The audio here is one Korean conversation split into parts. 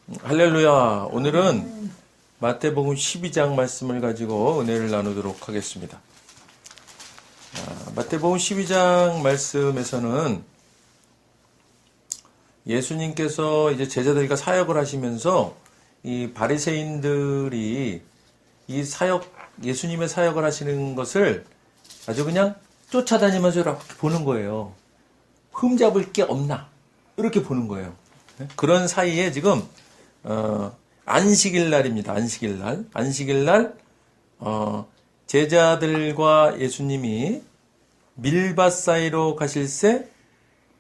할렐루야. 오늘은 마태복음 12장 말씀을 가지고 은혜를 나누도록 하겠습니다. 마태복음 12장 말씀에서는 예수님께서 이제 제자들과 사역을 하시면서 이 바리새인들이 이 예수님의 사역을 하시는 것을 아주 그냥 쫓아다니면서 이렇게 보는 거예요. 흠잡을 게 없나? 이렇게 보는 거예요. 그런 사이에 지금 안식일 날입니다. 안식일 날 제자들과 예수님이 밀밭 사이로 가실새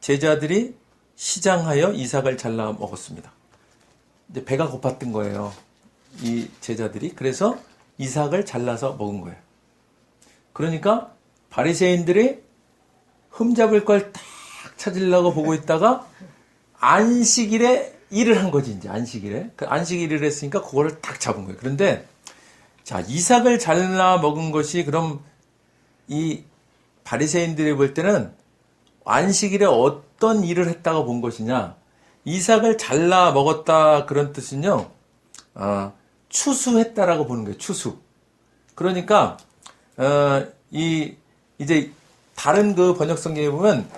제자들이 시장하여 이삭을 잘라 먹었습니다. 이제 배가 고팠던 거예요. 이 제자들이. 그래서 이삭을 잘라서 먹은 거예요. 그러니까 바리새인들이 흠잡을 걸 딱 찾으려고 보고 있다가 안식일에 일을 한 거지, 이제, 안식일에. 그 안식일을 했으니까 그거를 딱 잡은 거예요. 그런데, 자, 이삭을 잘라 먹은 것이 그럼 이 바리새인들이 볼 때는 안식일에 어떤 일을 했다고 본 것이냐. 이삭을 잘라 먹었다 그런 뜻은요, 추수했다라고 보는 거예요, 추수. 그러니까, 이제 다른 그 번역성경에 보면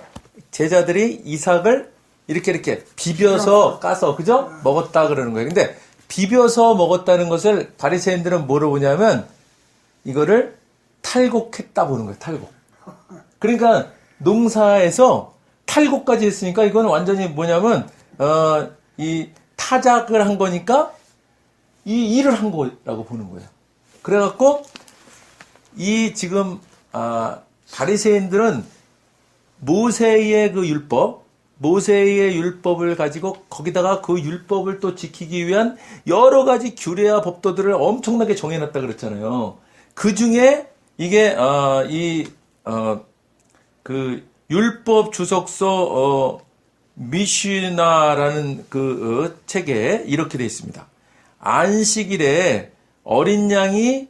제자들이 이삭을 이렇게 비벼서 까서 그죠? 먹었다 그러는 거예요. 근데 비벼서 먹었다는 것을 바리새인들은 뭐로 보냐면 이거를 탈곡했다 보는 거예요. 탈곡. 그러니까 농사에서 탈곡까지 했으니까 이건 완전히 뭐냐면 이 타작을 한 거니까 이 일을 한 거라고 보는 거예요. 그래갖고 이 지금 바리새인들은 모세의 그 모세의 율법을 가지고 거기다가 그 율법을 또 지키기 위한 여러 가지 규례와 법도들을 엄청나게 정해놨다 그랬잖아요. 그 중에 이게 그 율법 주석서 미슈나라는 그 책에 이렇게 되어 있습니다. 안식일에 어린 양이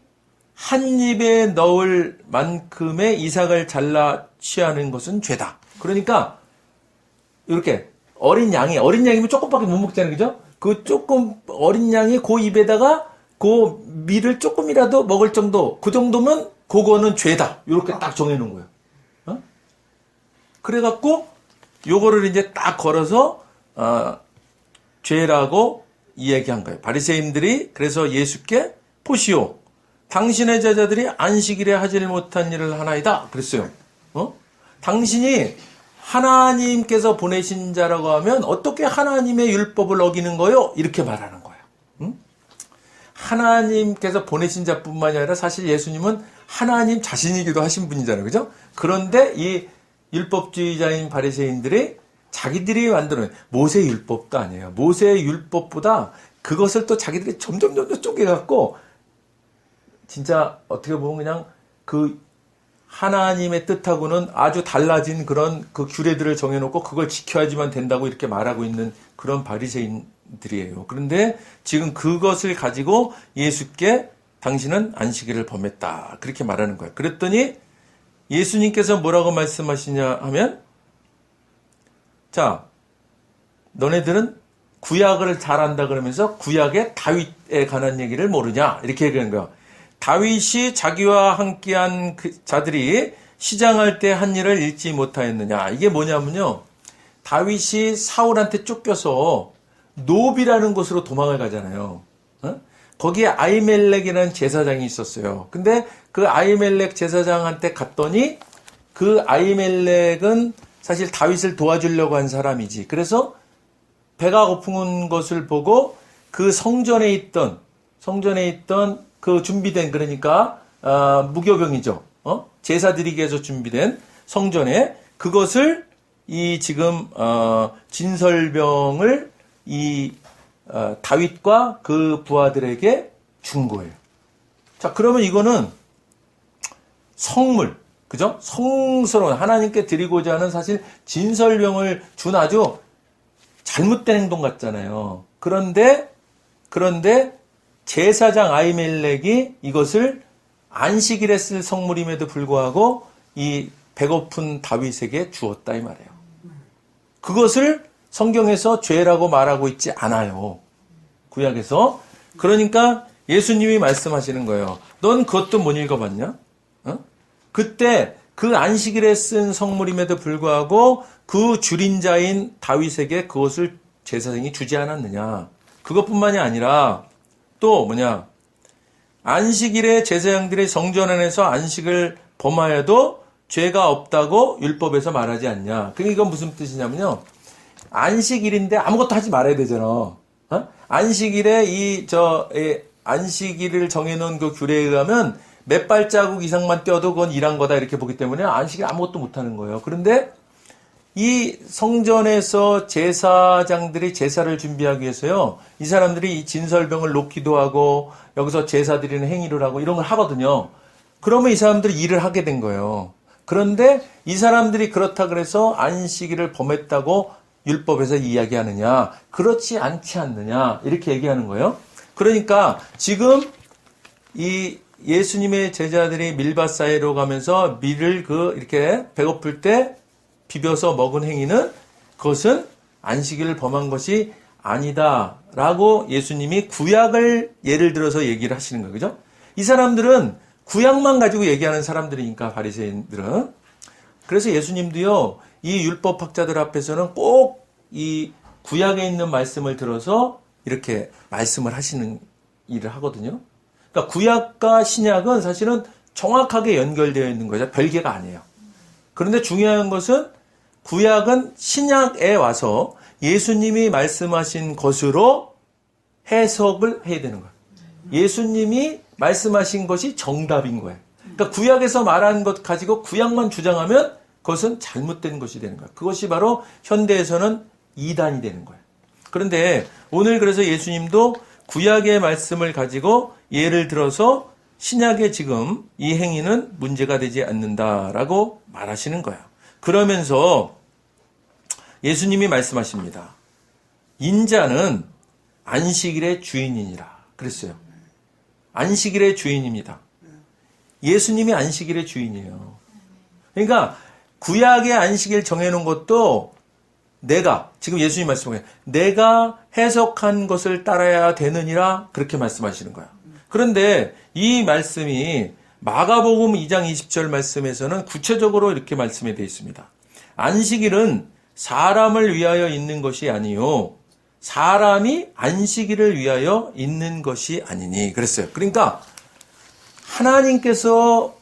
한 입에 넣을 만큼의 이삭을 잘라 취하는 것은 죄다. 그러니까 이렇게 어린 양이면 조금밖에 못 먹잖아요, 그죠? 그 조금 어린 양이 그 입에다가 그 밀을 조금이라도 먹을 정도, 그 정도면 그거는 죄다. 이렇게 딱 정해놓은 거예요. 그래갖고 요거를 이제 딱 걸어서 죄라고 이야기한 거예요. 바리새인들이 그래서 예수께 보시오. 당신의 제자들이 안식일에 하지 못한 일을 하나이다. 그랬어요. 당신이 하나님께서 보내신 자라고 하면 어떻게 하나님의 율법을 어기는 거요? 이렇게 말하는 거예요. 하나님께서 보내신 자뿐만이 아니라 사실 예수님은 하나님 자신이기도 하신 분이잖아요. 그죠? 그런데 이 율법주의자인 바리새인들이 자기들이 만드는 모세 율법도 아니에요. 모세 율법보다 그것을 또 자기들이 점점 쪼개갖고 진짜 어떻게 보면 그냥 그 하나님의 뜻하고는 아주 달라진 그런 그 규례들을 정해놓고 그걸 지켜야지만 된다고 이렇게 말하고 있는 그런 바리새인들이에요. 그런데 지금 그것을 가지고 예수께 당신은 안식일을 범했다. 그렇게 말하는 거예요. 그랬더니 예수님께서 뭐라고 말씀하시냐 하면 자, 너네들은 구약을 잘한다 그러면서 구약의 다윗에 관한 얘기를 모르냐? 이렇게 얘기하는 거예요. 다윗이 자기와 함께한 그 자들이 시장할 때 한 일을 읽지 못하였느냐. 이게 뭐냐면요. 다윗이 사울한테 쫓겨서 노비라는 곳으로 도망을 가잖아요. 거기에 아히멜렉이라는 제사장이 있었어요. 근데 그 아히멜렉 제사장한테 갔더니 그 아히멜렉은 사실 다윗을 도와주려고 한 사람이지. 그래서 배가 고픈 것을 보고 그 성전에 있던 그 준비된 그러니까 무교병이죠. 제사 드리기 위해서 준비된 성전에 그것을 이 지금 진설병을 이 다윗과 그 부하들에게 준 거예요. 자, 그러면 이거는 성물, 그죠? 성스러운 하나님께 드리고자 하는 사실 진설병을 준 아주 잘못된 행동 같잖아요. 그런데 제사장 아히멜렉이 이것을 안식일에 쓸 성물임에도 불구하고 이 배고픈 다윗에게 주었다 이 말이에요. 그것을 성경에서 죄라고 말하고 있지 않아요. 구약에서. 그러니까 예수님이 말씀하시는 거예요. 넌 그것도 못 읽어봤냐? 어? 그때 그 안식일에 쓴 성물임에도 불구하고 그 줄인 자인 다윗에게 그것을 제사장이 주지 않았느냐. 그것뿐만이 아니라 또 뭐냐. 안식일에 제사장들이 성전 안에서 안식을 범하여도 죄가 없다고 율법에서 말하지 않냐. 그게 이건 무슨 뜻이냐면요. 안식일인데 아무것도 하지 말아야 되잖아. 어? 안식일에 안식일을 정해놓은 그 규례에 의하면 몇 발자국 이상만 뛰어도 그건 일한 거다 이렇게 보기 때문에 안식일 아무것도 못하는 거예요. 그런데 이 성전에서 제사장들이 제사를 준비하기 위해서요. 이 사람들이 이 진설병을 놓기도 하고 여기서 제사 드리는 행위를 하고 이런 걸 하거든요. 그러면 이 사람들이 일을 하게 된 거예요. 그런데 이 사람들이 그렇다 그래서 안식일을 범했다고 율법에서 이야기하느냐? 그렇지 않지 않느냐? 이렇게 얘기하는 거예요. 그러니까 지금 이 예수님의 제자들이 밀밭 사이로 가면서 밀을 이렇게 배고플 때 비벼서 먹은 행위는 그것은 안식일을 범한 것이 아니다라고 예수님이 구약을 예를 들어서 얘기를 하시는 거예요. 그죠? 이 사람들은 구약만 가지고 얘기하는 사람들이니까 바리새인들은. 그래서 예수님도요. 이 율법학자들 앞에서는 꼭 이 구약에 있는 말씀을 들어서 이렇게 말씀을 하시는 일을 하거든요. 그러니까 구약과 신약은 사실은 정확하게 연결되어 있는 거죠. 별개가 아니에요. 그런데 중요한 것은 구약은 신약에 와서 예수님이 말씀하신 것으로 해석을 해야 되는 거예요. 예수님이 말씀하신 것이 정답인 거예요. 그러니까 구약에서 말한 것 가지고 구약만 주장하면 그것은 잘못된 것이 되는 거예요. 그것이 바로 현대에서는 이단이 되는 거예요. 그런데 오늘 그래서 예수님도 구약의 말씀을 가지고 예를 들어서 신약의 지금 이 행위는 문제가 되지 않는다라고 말하시는 거예요. 그러면서 예수님이 말씀하십니다. 인자는 안식일의 주인이니라 그랬어요. 안식일의 주인입니다. 예수님이 안식일의 주인이에요. 그러니까 구약의 안식일 정해놓은 것도 지금 예수님 말씀하세요. 내가 해석한 것을 따라야 되느니라 그렇게 말씀하시는 거예요. 그런데 이 말씀이 마가복음 2장 20절 말씀에서는 구체적으로 이렇게 말씀이 되어 있습니다. 안식일은 사람을 위하여 있는 것이 아니요 사람이 안식일을 위하여 있는 것이 아니니 그랬어요. 그러니까 하나님께서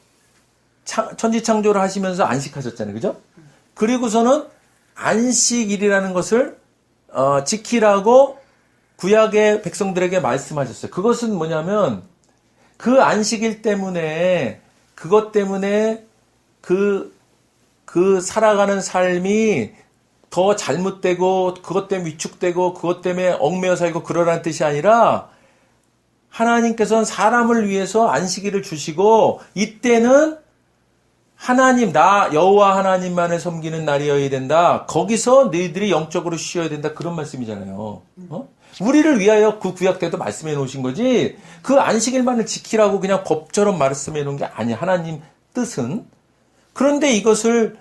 천지창조를 하시면서 안식하셨잖아요. 그죠? 그리고서는 안식일이라는 것을 지키라고 구약의 백성들에게 말씀하셨어요. 그것은 뭐냐면 그 안식일 때문에 그것 때문에 그 살아가는 삶이 더 잘못되고 그것 때문에 위축되고 그것 때문에 얽매여 살고 그러라는 뜻이 아니라 하나님께서는 사람을 위해서 안식일을 주시고 이때는 하나님 나 여호와 하나님만을 섬기는 날이어야 된다. 거기서 너희들이 영적으로 쉬어야 된다. 그런 말씀이잖아요. 우리를 위하여 그 구약 때도 말씀해 놓으신 거지 그 안식일만을 지키라고 그냥 법처럼 말씀해 놓은 게 아니야. 하나님 뜻은. 그런데 이것을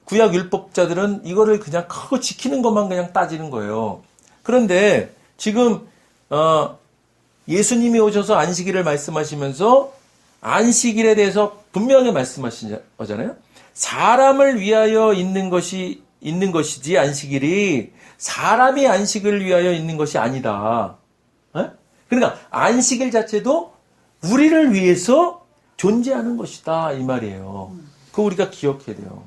구약 율법자들은 이거를 그냥 크고 지키는 것만 그냥 따지는 거예요. 그런데 지금 예수님이 오셔서 안식일을 말씀하시면서 안식일에 대해서 분명히 말씀하신 거잖아요. 사람을 위하여 있는 것이지 안식일이 사람이 안식을 위하여 있는 것이 아니다. 그러니까 안식일 자체도 우리를 위해서 존재하는 것이다 이 말이에요. 그거 우리가 기억해야 돼요.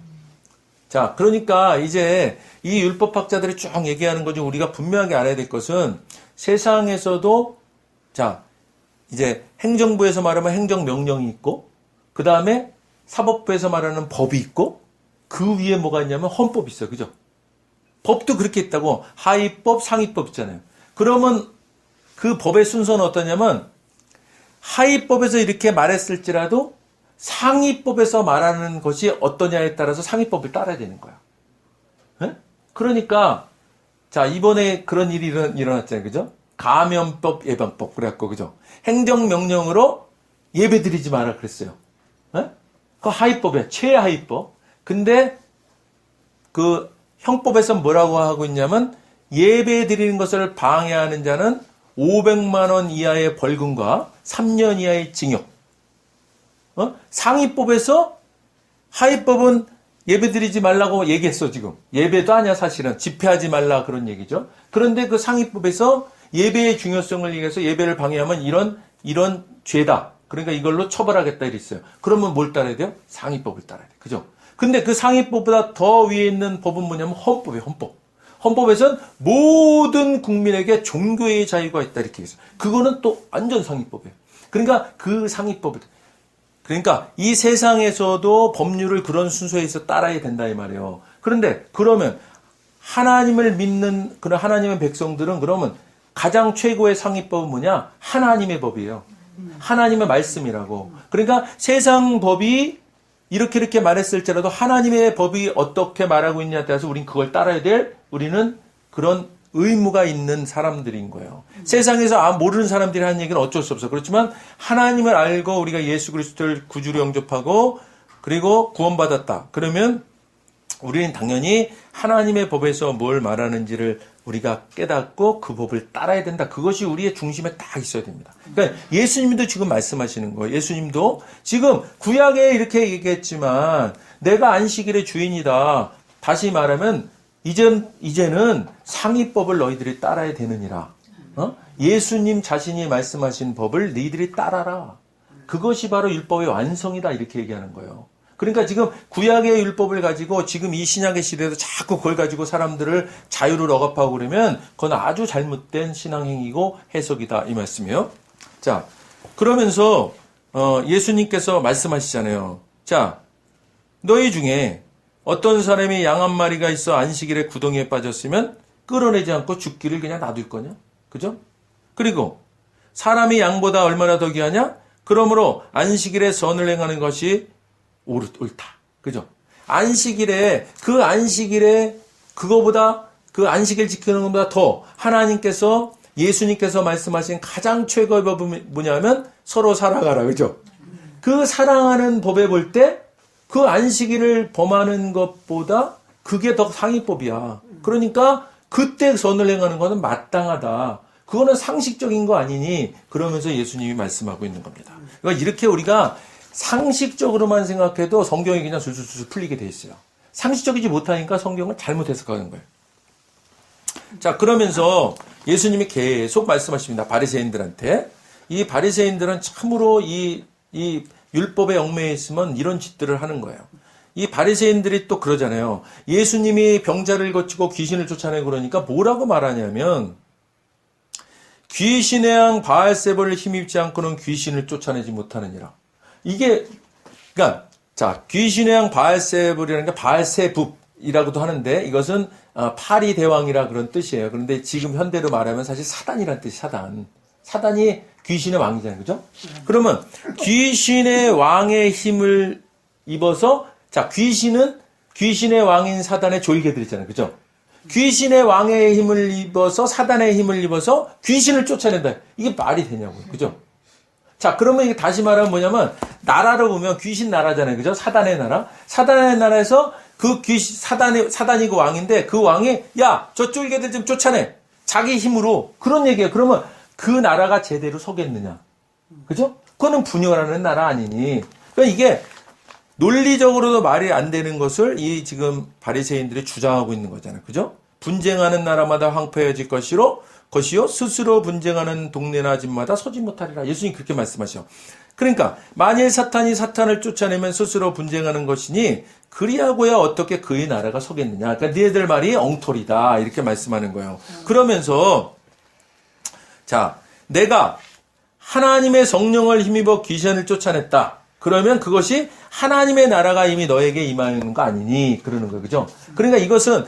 자, 그러니까 이제 이 율법학자들이 쭉 얘기하는 것 중 우리가 분명하게 알아야 될 것은 세상에서도 자 이제 행정부에서 말하면 행정명령이 있고 그 다음에 사법부에서 말하는 법이 있고 그 위에 뭐가 있냐면 헌법이 있어요. 그죠? 법도 그렇게 있다고 하위법, 상위법 있잖아요. 그러면 그 법의 순서는 어떠냐면 하위법에서 이렇게 말했을지라도 상위법에서 말하는 것이 어떠냐에 따라서 상위법을 따라야 되는 거야. 네? 그러니까 자 이번에 그런 일이 일어났잖아요. 그죠? 감염법 예방법 그래갖고 그죠? 행정명령으로 예배드리지 마라 그랬어요. 네? 그 하위법이야. 최하위법. 근데 그 형법에서 뭐라고 하고 있냐면 예배드리는 것을 방해하는 자는 500만 원 이하의 벌금과 3년 이하의 징역. 상위법에서 하위법은 예배드리지 말라고 얘기했어, 지금. 예배도 아니야, 사실은. 집회하지 말라, 그런 얘기죠. 그런데 그 상위법에서 예배의 중요성을 얘기해서 예배를 방해하면 이런 죄다. 그러니까 이걸로 처벌하겠다, 이랬어요. 그러면 뭘 따라야 돼요? 상위법을 따라야 돼요. 그죠? 근데 그 상위법보다 더 위에 있는 법은 뭐냐면 헌법이에요, 헌법. 헌법에서는 모든 국민에게 종교의 자유가 있다, 이렇게 했어요. 그거는 또 완전 상위법이에요. 그러니까 그 상위법을. 그러니까 이 세상에서도 법률을 그런 순서에서 따라야 된다 이 말이에요. 그런데 그러면 하나님을 믿는 그런 하나님의 백성들은 그러면 가장 최고의 상위법은 뭐냐? 하나님의 법이에요. 하나님의 말씀이라고. 그러니까 세상 법이 이렇게 말했을지라도 하나님의 법이 어떻게 말하고 있냐에 따라서 우리는 그걸 따라야 될 우리는 그런 의무가 있는 사람들인 거예요. 세상에서 모르는 사람들이 하는 얘기는 어쩔 수 없어. 그렇지만 하나님을 알고 우리가 예수 그리스도를 구주로 영접하고 그리고 구원받았다. 그러면 우리는 당연히 하나님의 법에서 뭘 말하는지를 우리가 깨닫고 그 법을 따라야 된다. 그것이 우리의 중심에 딱 있어야 됩니다. 그러니까 예수님도 지금 말씀하시는 거예요. 예수님도 지금 구약에 이렇게 얘기했지만 내가 안식일의 주인이다. 다시 말하면 이제는 상위법을 너희들이 따라야 되느니라. 예수님 자신이 말씀하신 법을 너희들이 따라라. 그것이 바로 율법의 완성이다. 이렇게 얘기하는 거예요. 그러니까 지금 구약의 율법을 가지고 지금 이 신약의 시대에도 자꾸 그걸 가지고 사람들을 자유를 억압하고 그러면 그건 아주 잘못된 신앙행위고 해석이다. 이 말씀이에요. 자, 그러면서 예수님께서 말씀하시잖아요. 자, 너희 중에 어떤 사람이 양 한 마리가 있어 안식일에 구덩이에 빠졌으면 끌어내지 않고 죽기를 그냥 놔둘 거냐? 그죠? 그리고 사람이 양보다 얼마나 더 귀하냐? 그러므로 안식일에 선을 행하는 것이 옳다. 그죠? 안식일에 그거보다 그 안식일 지키는 것보다 더 하나님께서 예수님께서 말씀하신 가장 최고의 법은 뭐냐면 서로 사랑하라. 그죠? 그 사랑하는 법에 볼 때 그 안식일을 범하는 것보다 그게 더 상위법이야. 그러니까 그때 선을 행하는 것은 마땅하다. 그거는 상식적인 거 아니니 그러면서 예수님이 말씀하고 있는 겁니다. 그러니까 이렇게 우리가 상식적으로만 생각해도 성경이 그냥 술술술 풀리게 돼 있어요. 상식적이지 못하니까 성경을 잘못 해석하는 거예요. 자, 그러면서 예수님이 계속 말씀하십니다. 바리새인들한테. 이 바리새인들은 참으로 이 율법에 얽매여 있으면 이런 짓들을 하는 거예요. 이 바리새인들이 또 그러잖아요. 예수님이 병자를 고치고 귀신을 쫓아내고 그러니까 뭐라고 말하냐면 귀신의 양 바알세불을 힘입지 않고는 귀신을 쫓아내지 못하느니라. 이게 그러니까 자, 귀신의 양 바알세불이라는 게 바알세붑이라고도 하는데 이것은 파리 대왕이라 그런 뜻이에요. 그런데 지금 현대로 말하면 사실 사단이라는 뜻이 사단이 귀신의 왕이잖아요. 그죠? 그러면 귀신의 왕의 힘을 입어서 자, 귀신의 왕인 사단의 졸개들 있잖아요. 그죠? 귀신의 왕의 힘을 입어서 사단의 힘을 입어서 귀신을 쫓아낸다. 이게 말이 되냐고요. 그죠? 자, 그러면 이게 다시 말하면 뭐냐면 나라로 보면 귀신 나라잖아요. 그죠? 사단의 나라. 사단의 나라에서 그 귀신 사단이 그 왕인데 그 왕이 야, 저 쫄개들 좀 쫓아내. 자기 힘으로 그런 얘기예요. 그러면 그 나라가 제대로 서겠느냐? 그죠? 그거는 분열하는 나라 아니니. 그러니까 이게 논리적으로도 말이 안 되는 것을 이 지금 바리새인들이 주장하고 있는 거잖아요. 그죠? 분쟁하는 나라마다 황폐해질 것이요 스스로 분쟁하는 동네나 집마다 서지 못하리라. 예수님 그렇게 말씀하셔. 그러니까 만일 사탄이 사탄을 쫓아내면 스스로 분쟁하는 것이니 그리하고야 어떻게 그의 나라가 서겠느냐. 그러니까 너희들 말이 엉터리다. 이렇게 말씀하는 거예요. 그러면서 자, 내가 하나님의 성령을 힘입어 귀신을 쫓아냈다. 그러면 그것이 하나님의 나라가 이미 너에게 임하는 거 아니니? 그러는 거예요. 그죠? 그러니까 이것은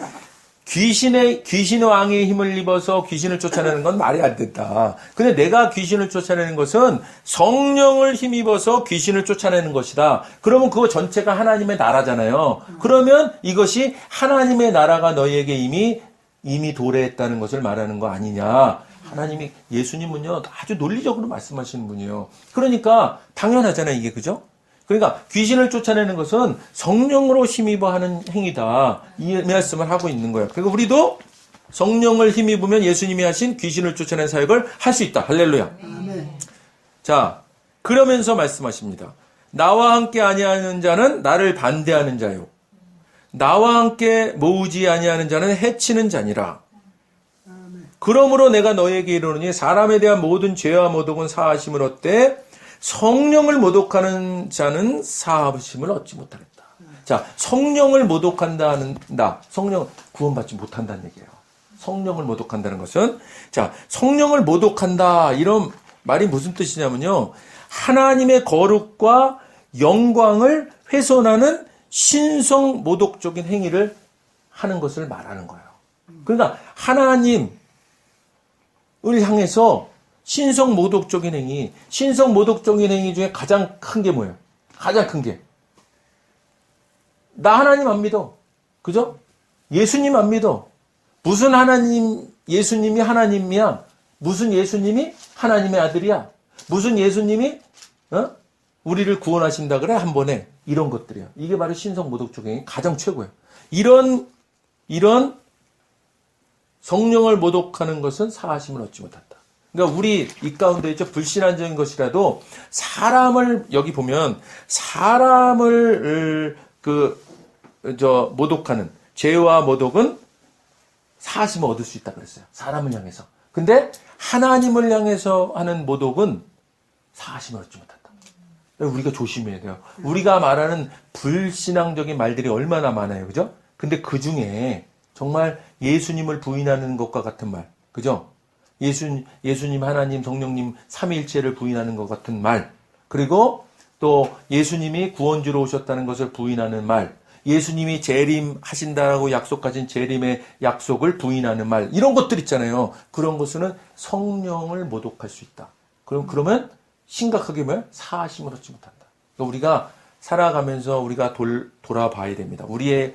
귀신의 왕의 힘을 입어서 귀신을 쫓아내는 건 말이 안 된다. 근데 내가 귀신을 쫓아내는 것은 성령을 힘입어서 귀신을 쫓아내는 것이다. 그러면 그거 전체가 하나님의 나라잖아요. 그러면 이것이 하나님의 나라가 너희에게 이미 도래했다는 것을 말하는 거 아니냐. 하나님이, 예수님은요, 아주 논리적으로 말씀하시는 분이에요. 그러니까, 당연하잖아요, 이게, 그죠? 그러니까, 귀신을 쫓아내는 것은 성령으로 힘입어 하는 행위다. 이 말씀을 하고 있는 거예요. 그리고 우리도 성령을 힘입으면 예수님이 하신 귀신을 쫓아내는 사역을 할 수 있다. 할렐루야. 아멘. 자, 그러면서 말씀하십니다. 나와 함께 아니하는 자는 나를 반대하는 자요. 나와 함께 모으지 아니하는 자는 해치는 자니라. 그러므로 내가 너에게 이르노니 사람에 대한 모든 죄와 모독은 사하심을 얻되 성령을 모독하는 자는 사하심을 얻지 못하겠다. 자, 성령을 모독한다. 성령 구원받지 못한다는 얘기예요. 성령을 모독한다는 것은, 자, 성령을 모독한다. 이런 말이 무슨 뜻이냐면요. 하나님의 거룩과 영광을 훼손하는 신성 모독적인 행위를 하는 것을 말하는 거예요. 그러니까 하나님을 향해서 신성 모독적인 행위, 신성 모독적인 행위 중에 가장 큰 게 뭐예요? 가장 큰 게. 나 하나님 안 믿어. 그죠? 예수님 안 믿어. 무슨 하나님, 예수님이 하나님이야? 무슨 예수님이 하나님의 아들이야? 무슨 예수님이, 우리를 구원하신다 그래? 한 번에. 이런 것들이야. 이게 바로 신성 모독적인 행위 가장 최고예요. 이런 성령을 모독하는 것은 사하심을 얻지 못한다. 그러니까 우리 이 가운데 있죠. 불신앙적인 것이라도 사람을 여기 보면 사람을 모독하는 죄와 모독은 사하심을 얻을 수 있다 그랬어요. 사람을 향해서. 근데 하나님을 향해서 하는 모독은 사하심을 얻지 못한다. 우리가 조심해야 돼요. 우리가 말하는 불신앙적인 말들이 얼마나 많아요. 그죠? 근데 그 중에 정말 예수님을 부인하는 것과 같은 말. 그죠? 예수님, 하나님, 성령님, 삼위일체를 부인하는 것 같은 말. 그리고 또 예수님이 구원주로 오셨다는 것을 부인하는 말. 예수님이 재림하신다라고 약속하신 재림의 약속을 부인하는 말. 이런 것들 있잖아요. 그런 것은 성령을 모독할 수 있다. 그러면 심각하게 뭐야? 사하심을 얻지 못한다. 그러니까 우리가 살아가면서 우리가 돌아봐야 됩니다. 우리의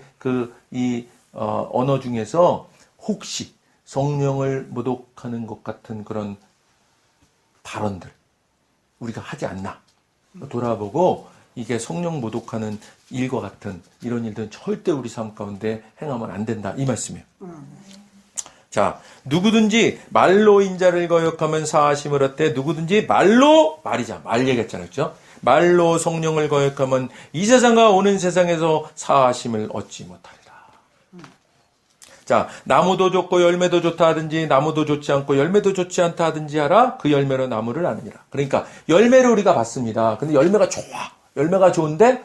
언어 중에서 혹시 성령을 모독하는 것 같은 그런 발언들 우리가 하지 않나 돌아보고 이게 성령 모독하는 일과 같은 이런 일들은 절대 우리 삶 가운데 행하면 안 된다 이 말씀이에요. 자, 누구든지 말로 인자를 거역하면 사하심을 얻되 누구든지 말 얘기했잖아요. 그렇죠? 말로 성령을 거역하면 이 세상과 오는 세상에서 사하심을 얻지 못하리라. 자, 나무도 좋고 열매도 좋다 하든지 나무도 좋지 않고 열매도 좋지 않다 하든지 하라. 그 열매로 나무를 아느니라. 그러니까 열매를 우리가 봤습니다. 근데 열매가 좋아. 열매가 좋은데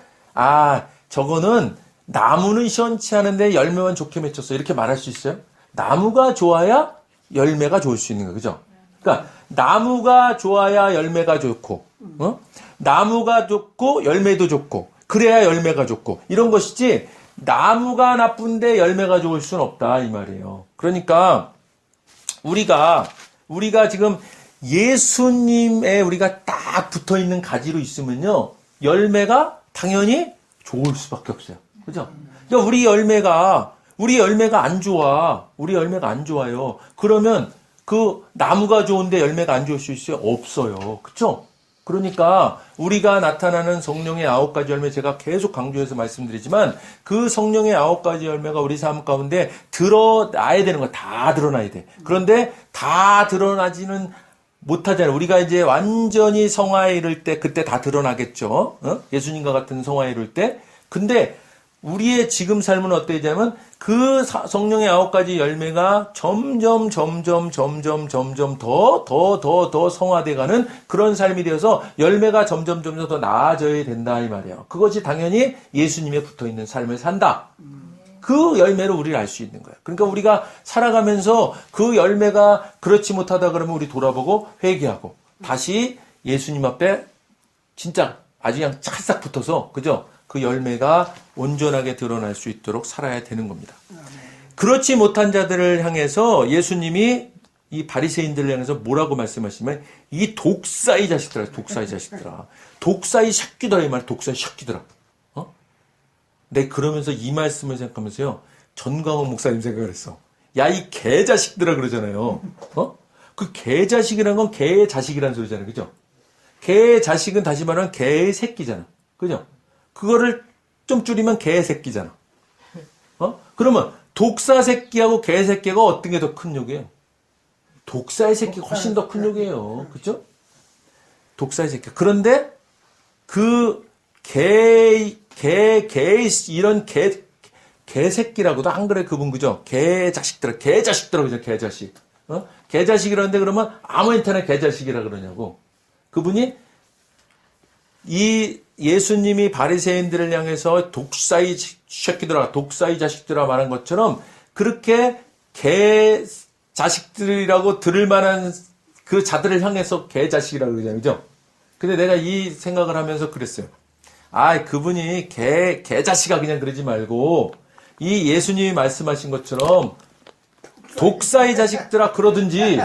저거는 나무는 시원치 않은데 열매만 좋게 맺혔어. 이렇게 말할 수 있어요? 나무가 좋아야 열매가 좋을 수 있는 거예요. 그죠? 그러니까 나무가 좋아야 열매가 좋고 나무가 좋고 열매도 좋고 그래야 열매가 좋고 이런 것이지 나무가 나쁜데 열매가 좋을 수는 없다 이 말이에요. 그러니까 우리가 지금 예수님에 우리가 딱 붙어 있는 가지로 있으면요 열매가 당연히 좋을 수밖에 없어요. 그죠? 그러니까 우리 열매가 안 좋아. 우리 열매가 안 좋아요. 그러면 그 나무가 좋은데 열매가 안 좋을 수 있어요? 없어요. 그쵸? 그러니까 우리가 나타나는 성령의 9가지 열매 제가 계속 강조해서 말씀드리지만 그 성령의 9가지 열매가 우리 삶 가운데 드러나야 되는 거야. 다 드러나야 돼. 그런데 다 드러나지는 못하잖아요. 우리가 이제 완전히 성화에 이를 때 그때 다 드러나겠죠. 예수님과 같은 성화에 이를 때. 근데 우리의 지금 삶은 어떠냐면 그 성령의 9가지 열매가 점점 더 성화돼가는 그런 삶이 되어서 열매가 점점 더 나아져야 된다 이 말이에요. 그것이 당연히 예수님에 붙어있는 삶을 산다. 그 열매로 우리를 알 수 있는 거예요. 그러니까 우리가 살아가면서 그 열매가 그렇지 못하다 그러면 우리 돌아보고 회개하고 다시 예수님 앞에 진짜 아주 그냥 찰싹 붙어서 그죠? 그 열매가 온전하게 드러날 수 있도록 살아야 되는 겁니다. 그렇지 못한 자들을 향해서 예수님이 이 바리새인들을 향해서 뭐라고 말씀하시면 이 독사의 자식들아, 독사의 새끼들아 이 말, 독사의 새끼들아. 네, 그러면서 이 말씀을 생각하면서요 전광훈 목사님 생각을 했어. 야, 이 개자식들아 그러잖아요. 그 개자식이라는 건 개의 자식이라는 소리잖아요, 그죠? 개의 자식은 다시 말하면 개의 새끼잖아, 그죠? 그거를 좀 줄이면 개새끼잖아. 그러면 독사 새끼하고 개 새끼가 어떤 게 더 큰 욕이에요? 독사의 새끼가 훨씬 더 큰 욕이에요. 그죠? 독사의 새끼. 그런데 그 이런 개새끼라고도 안 그래, 그분, 그죠? 개자식들아, 그죠? 개자식. 개자식이라는데 그러면 아무 인터넷 개자식이라 그러냐고. 그분이 이 예수님이 바리새인들을 향해서 독사의 새끼들아, 독사의 자식들아 말한 것처럼 그렇게 개자식들이라고 들을 만한 그 자들을 향해서 개자식이라고 그러잖아요. 그죠? 근데 내가 이 생각을 하면서 그랬어요. 그분이 개자식아 그냥 그러지 말고 이 예수님이 말씀하신 것처럼 독사의 자식들아 그러든지,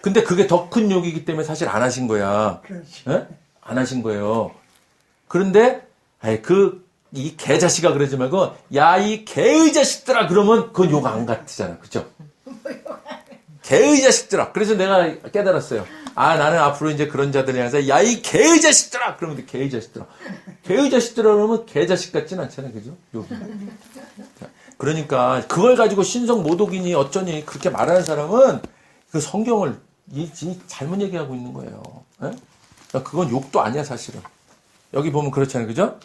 근데 그게 더 큰 욕이기 때문에 사실 안 하신 거야. 예? 안 하신 거예요. 그런데 이 개자식아 그러지 말고 야 이 개의 자식들아 그러면 그건 욕 안 같잖아. 그죠? 개의 자식들아. 그래서 내가 깨달았어요. 나는 앞으로 이제 그런 자들이 향해서 야 이 개의 자식들아 그러면 개의 자식들아. 개의 자식들아 그러면 개자식 같진 않잖아요. 그죠? 욕이. 그러니까 그걸 가지고 신성 모독이니 어쩌니 그렇게 말하는 사람은 그 성경을 잘못 얘기하고 있는 거예요. 예? 그건 욕도 아니야 사실은. 여기 보면 그렇잖아요. 그죠?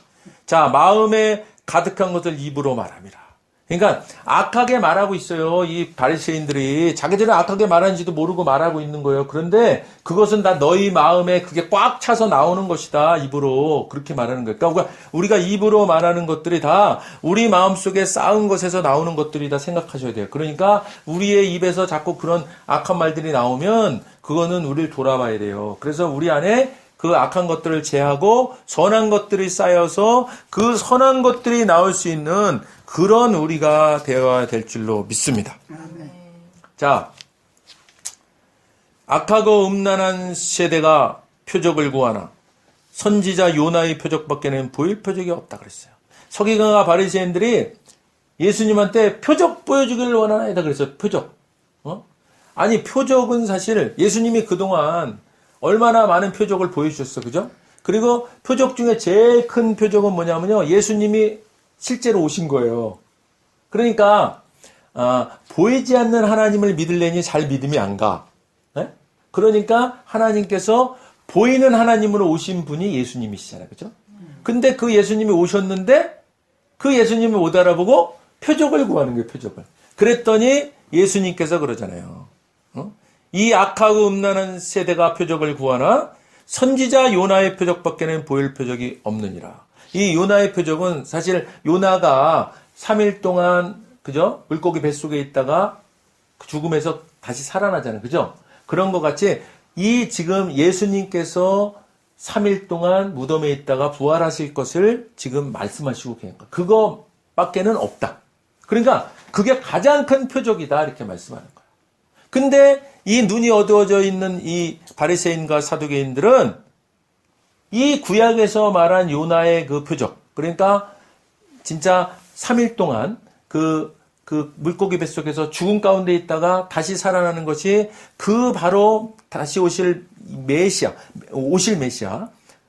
자, 마음에 가득한 것을 입으로 말함이라. 그러니까 악하게 말하고 있어요. 이 바리새인들이 자기들은 악하게 말하는지도 모르고 말하고 있는 거예요. 그런데 그것은 다 너희 마음에 그게 꽉 차서 나오는 것이다. 입으로 그렇게 말하는 거예요. 그러니까 우리가 입으로 말하는 것들이 다 우리 마음속에 쌓은 것에서 나오는 것들이다 생각하셔야 돼요. 그러니까 우리의 입에서 자꾸 그런 악한 말들이 나오면 그거는 우리를 돌아봐야 돼요. 그래서 우리 안에 그 악한 것들을 제하고 선한 것들이 쌓여서 그 선한 것들이 나올 수 있는 그런 우리가 되어야 될 줄로 믿습니다. 자, 악하고 음란한 세대가 표적을 구하나 선지자 요나의 표적밖에는 보일 표적이 없다 그랬어요. 서기관과 바리새인들이 예수님한테 표적 보여주기를 원하나이다 그랬어요. 표적. 아니 표적은 사실 예수님이 그동안 얼마나 많은 표적을 보여주셨어. 그죠? 그리고 표적 중에 제일 큰 표적은 뭐냐면요. 예수님이 실제로 오신 거예요. 그러니까 보이지 않는 하나님을 믿으려니 잘 믿음이 안 가. 네? 그러니까 하나님께서 보이는 하나님으로 오신 분이 예수님이시잖아요. 그죠? 근데 그 예수님이 오셨는데 그 예수님을 못 알아보고 표적을 구하는 거예요. 표적을. 그랬더니 예수님께서 그러잖아요. 이 악하고 음란한 세대가 표적을 구하나 선지자 요나의 표적밖에는 보일 표적이 없느니라. 이 요나의 표적은 사실 요나가 3일 동안 그죠? 물고기 뱃속에 있다가 죽음에서 다시 살아나잖아요. 그죠? 그런 것 같이 이 지금 예수님께서 3일 동안 무덤에 있다가 부활하실 것을 지금 말씀하시고 계신 거예요. 그거밖에는 없다. 그러니까 그게 가장 큰 표적이다 이렇게 말씀하는 거예요. 근데 이 눈이 어두워져 있는 이 바리새인과 사두개인들은 이 구약에서 말한 요나의 그 표적, 그러니까 진짜 3일 동안 그 물고기 뱃속에서 죽음 가운데 있다가 다시 살아나는 것이 그 바로 다시 오실 메시아,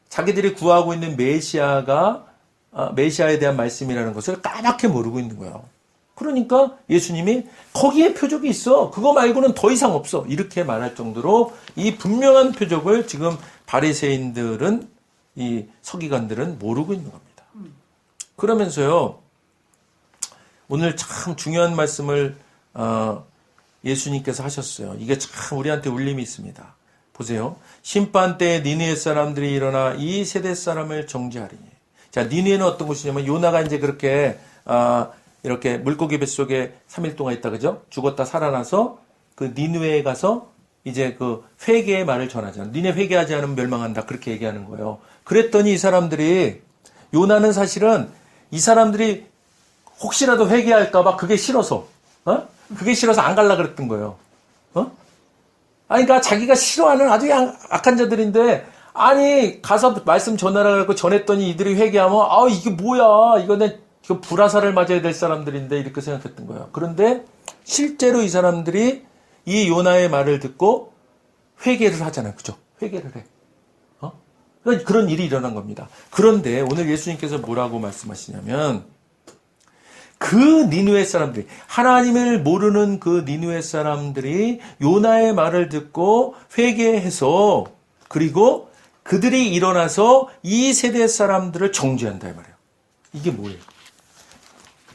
자기들이 구하고 있는 메시아에 대한 말씀이라는 것을 까맣게 모르고 있는 거예요. 그러니까 예수님이 거기에 표적이 있어. 그거 말고는 더 이상 없어. 이렇게 말할 정도로 이 분명한 표적을 지금 바리새인들은 이 서기관들은 모르고 있는 겁니다. 그러면서요. 오늘 참 중요한 말씀을 예수님께서 하셨어요. 이게 참 우리한테 울림이 있습니다. 보세요. 심판 때에 니느웨 사람들이 일어나 이 세대 사람을 정죄하리니. 자, 니느웨는 어떤 곳이냐면 요나가 이제 그렇게 이렇게 물고기 뱃속에 3일 동안 있다 그죠? 죽었다 살아나서 그 니느웨에 가서 이제 그 회개의 말을 전하잖아. 니네 회개하지 않으면 멸망한다. 그렇게 얘기하는 거예요. 그랬더니 이 사람들이 요나는 사실은 이 사람들이 혹시라도 회개할까봐 그게 싫어서 그게 싫어서 안 갈라 그랬던 거예요. 그러니까 자기가 싫어하는 아주 악한 자들인데 아니 가서 말씀 전하라고 전했더니 이들이 회개하면 이게 뭐야 이거 불화살을 맞아야 될 사람들인데 이렇게 생각했던 거예요. 그런데 실제로 이 사람들이 이 요나의 말을 듣고 회개를 하잖아요. 그죠? 회개를 해. 그런 일이 일어난 겁니다. 그런데 오늘 예수님께서 뭐라고 말씀하시냐면 그 니느웨 사람들이, 하나님을 모르는 그 니느웨 사람들이 요나의 말을 듣고 회개해서, 그리고 그들이 일어나서 이 세대 사람들을 정죄한다 이 말이에요. 이게 뭐예요?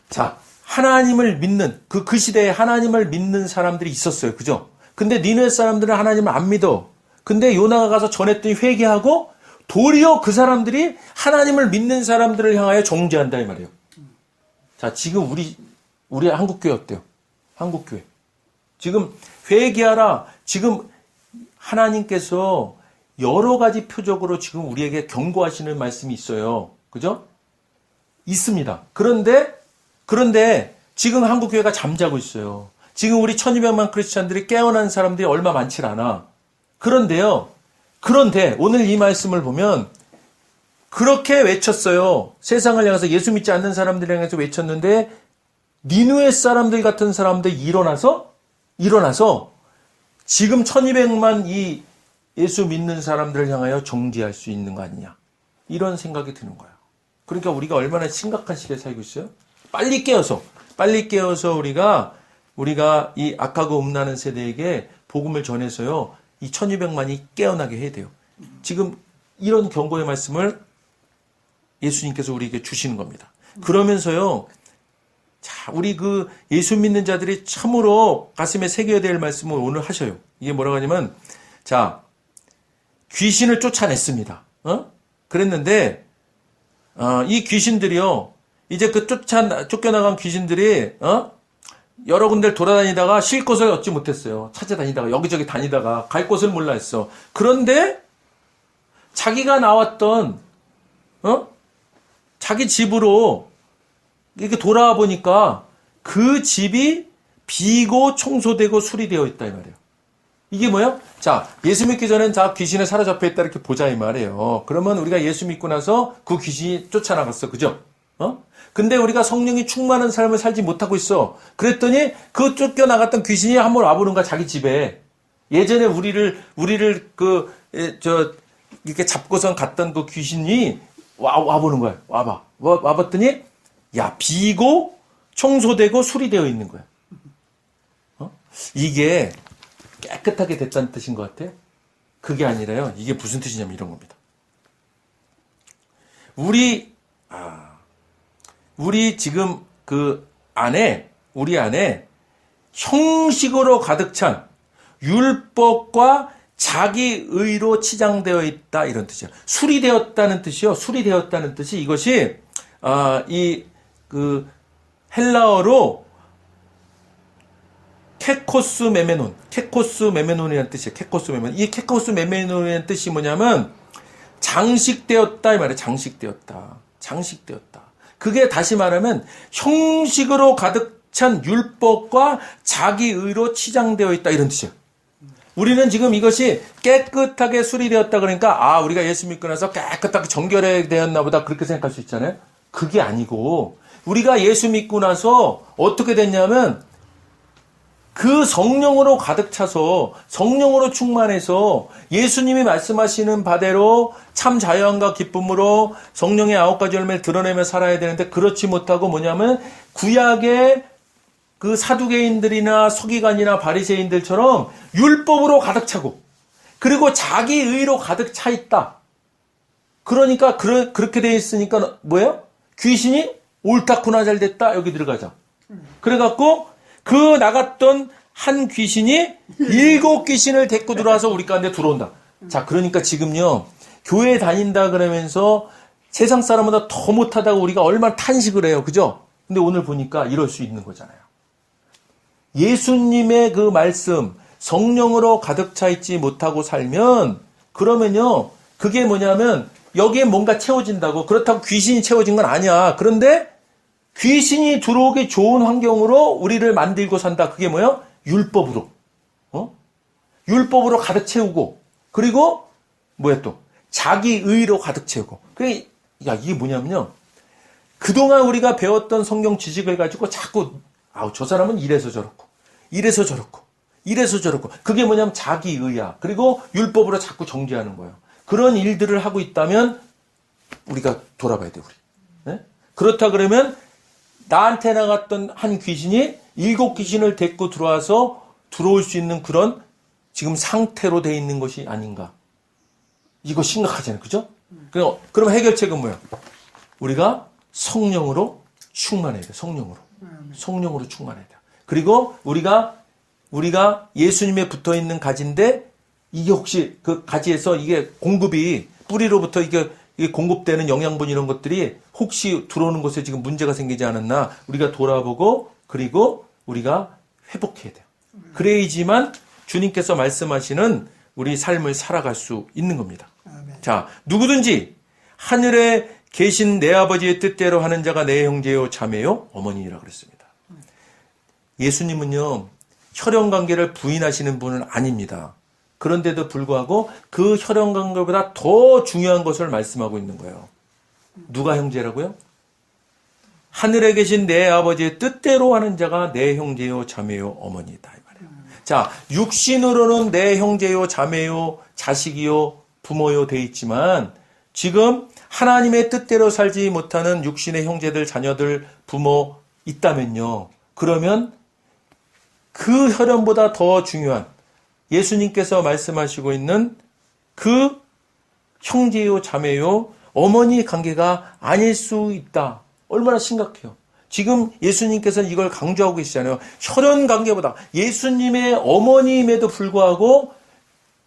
자, 하나님을 믿는 그 시대에 하나님을 믿는 사람들이 있었어요. 그죠? 근데 니느웨 사람들은 하나님을 안 믿어. 근데 요나가 가서 전했더니 회개하고 도리어 그 사람들이 하나님을 믿는 사람들을 향하여 정죄한다 이 말이에요. 자, 지금 우리 한국교회 어때요? 한국교회. 지금 회개하라. 지금 하나님께서 여러 가지 표적으로 지금 우리에게 경고하시는 말씀이 있어요. 그죠? 있습니다. 그런데 지금 한국교회가 잠자고 있어요. 지금 우리 1200만 크리스찬들이 깨어난 사람들이 얼마 많지 않아. 그런데 오늘 이 말씀을 보면 그렇게 외쳤어요. 세상을 향해서 예수 믿지 않는 사람들 향해서 외쳤는데 니느웨 사람들 같은 사람들이 일어나서 지금 1200만 이 예수 믿는 사람들을 향하여 정죄할 수 있는 거 아니냐. 이런 생각이 드는 거예요. 그러니까 우리가 얼마나 심각한 시대에 살고 있어요? 빨리 깨어서 우리가 이 악하고 음란한 세대에게 복음을 전해서요. 이 1200만이 깨어나게 해야 돼요. 지금 이런 경고의 말씀을 예수님께서 우리에게 주시는 겁니다. 그러면서요. 자, 우리 그 예수 믿는 자들이 참으로 가슴에 새겨야 될 말씀을 오늘 하셔요. 이게 뭐라고 하냐면, 자, 귀신을 쫓아냈습니다. 그랬는데, 이 귀신들이요, 이제 그 쫓겨나간 귀신들이, 여러 군데를 돌아다니다가 쉴 곳을 얻지 못했어요. 찾아다니다가, 여기저기 다니다가, 갈 곳을 몰라 했어. 그런데, 자기가 나왔던, 자기 집으로 이렇게 돌아와 보니까 그 집이 비고 청소되고 수리되어 있다 이 말이에요. 이게 뭐예요? 자, 예수 믿기 전엔 다 귀신에 사로잡혀 있다 이렇게 보자 이 말이에요. 그러면 우리가 예수 믿고 나서 그 귀신이 쫓아나갔어. 그죠? 근데 우리가 성령이 충만한 삶을 살지 못하고 있어. 그랬더니 그 쫓겨나갔던 귀신이 한번 와보는 거야, 자기 집에. 예전에 우리를 이렇게 잡고선 갔던 그 귀신이 와보는 거야. 와봤더니, 야, 비고 청소되고 수리되어 있는 거야. 이게 깨끗하게 됐다는 뜻인 것 같아요? 그게 아니라요. 이게 무슨 뜻이냐면 이런 겁니다. 우리 지금 우리 안에 형식으로 가득 찬 율법과 자기 의로 치장되어 있다 이런 뜻이에요. 수리되었다는 뜻이요. 수리되었다는 뜻이 이것이 헬라어로 케코스 메메논이라는 뜻이에요. 케코스 메메논. 이 케코스 메메논이라는 뜻이 뭐냐면 장식되었다 이 말이에요. 장식되었다. 그게 다시 말하면 형식으로 가득 찬 율법과 자기 의로 치장되어 있다 이런 뜻이에요. 우리는 지금 이것이 깨끗하게 수리되었다 그러니까 우리가 예수 믿고 나서 깨끗하게 정결되었나 보다 그렇게 생각할 수 있잖아요. 그게 아니고 우리가 예수 믿고 나서 어떻게 됐냐면 그 성령으로 가득 차서 성령으로 충만해서 예수님이 말씀하시는 바대로 참 자유함과 기쁨으로 성령의 9가지 열매를 드러내며 살아야 되는데 그렇지 못하고 뭐냐면 구약의 그 사두개인들이나 서기관이나 바리새인들처럼 율법으로 가득 차고 그리고 자기 의로 가득 차 있다. 그러니까 그렇게 돼 있으니까 뭐예요? 귀신이 옳다구나 잘 됐다. 여기 들어가자. 그래갖고 그 나갔던 한 귀신이 7귀신을 데리고 들어와서 우리 가운데 들어온다. 자, 그러니까 지금요. 교회 다닌다 그러면서 세상 사람보다 더 못하다고 우리가 얼마나 탄식을 해요. 그죠? 근데 오늘 보니까 이럴 수 있는 거잖아요. 예수님의 그 말씀, 성령으로 가득 차 있지 못하고 살면, 그러면요, 그게 뭐냐면, 여기에 뭔가 채워진다고, 그렇다고 귀신이 채워진 건 아니야. 그런데, 귀신이 들어오기 좋은 환경으로 우리를 만들고 산다. 그게 뭐예요? 율법으로. 율법으로 가득 채우고, 그리고, 뭐야 또, 자기 의로 가득 채우고. 이게 뭐냐면요, 그동안 우리가 배웠던 성경 지식을 가지고 자꾸, 저 사람은 이래서 저렇고, 이래서 저렇고. 그게 뭐냐면 자기의야. 그리고 율법으로 자꾸 정죄하는 거예요. 그런 일들을 하고 있다면 우리가 돌아봐야 돼, 우리. 네? 그렇다 그러면 나한테 나갔던 한 귀신이 7 귀신을 데리고 들어올 수 있는 그런 지금 상태로 돼 있는 것이 아닌가. 이거 심각하잖아요. 그죠? 그럼 해결책은 뭐예요? 우리가 성령으로 충만해야 돼요. 성령으로 충만해야 돼요. 그리고 우리가 예수님에 붙어 있는 가지인데 이게 혹시 그 가지에서 이게 공급이 뿌리로부터 이게 공급되는 영양분 이런 것들이 혹시 들어오는 곳에 지금 문제가 생기지 않았나 우리가 돌아보고 그리고 우리가 회복해야 돼요. 그래야지만 주님께서 말씀하시는 우리 삶을 살아갈 수 있는 겁니다. 자, 누구든지 하늘에 계신 내 아버지의 뜻대로 하는 자가 내 형제요 자매요 어머니라 그랬습니다. 예수님은요 혈연관계를 부인하시는 분은 아닙니다. 그런데도 불구하고 그 혈연관계보다 더 중요한 것을 말씀하고 있는 거예요. 누가 형제라고요? 하늘에 계신 내 아버지의 뜻대로 하는 자가 내 형제요 자매요 어머니다 이 말이에요. 자, 육신으로는 내 형제요 자매요 자식이요 부모요 돼 있지만 지금 하나님의 뜻대로 살지 못하는 육신의 형제들 자녀들 부모 있다면요. 그러면 그 혈연보다 더 중요한 예수님께서 말씀하시고 있는 그 형제요 자매요 어머니 관계가 아닐 수 있다. 얼마나 심각해요. 지금 예수님께서는 이걸 강조하고 계시잖아요. 혈연 관계보다 예수님의 어머니임에도 불구하고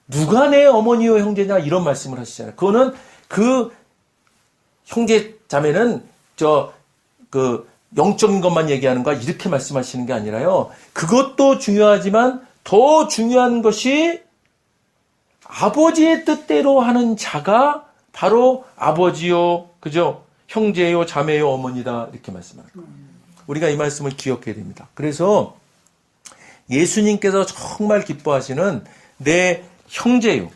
누가 내 어머니요 형제냐 이런 말씀을 하시잖아요. 그거는 그 형제 자매는 영적인 것만 얘기하는 거야 이렇게 말씀하시는 게 아니라요. 그것도 중요하지만 더 중요한 것이 아버지의 뜻대로 하는 자가 바로 아버지요, 그죠? 형제요, 자매요, 어머니다 이렇게 말씀하는 거예요. 우리가 이 말씀을 기억해야 됩니다. 그래서 예수님께서 정말 기뻐하시는 내 형제요,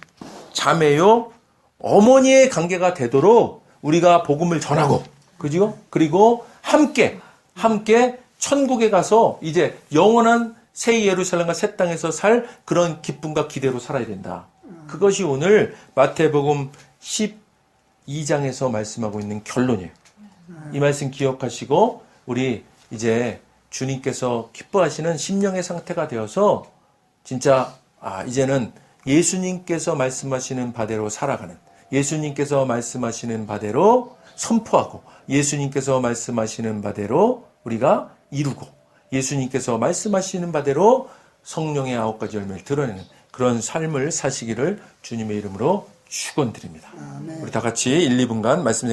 자매요, 어머니의 관계가 되도록 우리가 복음을 전하고, 그죠? 그리고 함께 천국에 가서 이제 영원한 새 예루살렘과 새 땅에서 살 그런 기쁨과 기대로 살아야 된다. 그것이 오늘 마태복음 12장에서 말씀하고 있는 결론이에요. 이 말씀 기억하시고 우리 이제 주님께서 기뻐하시는 심령의 상태가 되어서 진짜 이제는 예수님께서 말씀하시는 바대로 살아가는, 예수님께서 말씀하시는 바대로 선포하고, 예수님께서 말씀하시는 바대로 우리가 이루고, 예수님께서 말씀하시는 바대로 성령의 9가지 열매를 드러내는 그런 삶을 사시기를 주님의 이름으로 축원드립니다. 우리 다 같이 1, 2분간 말씀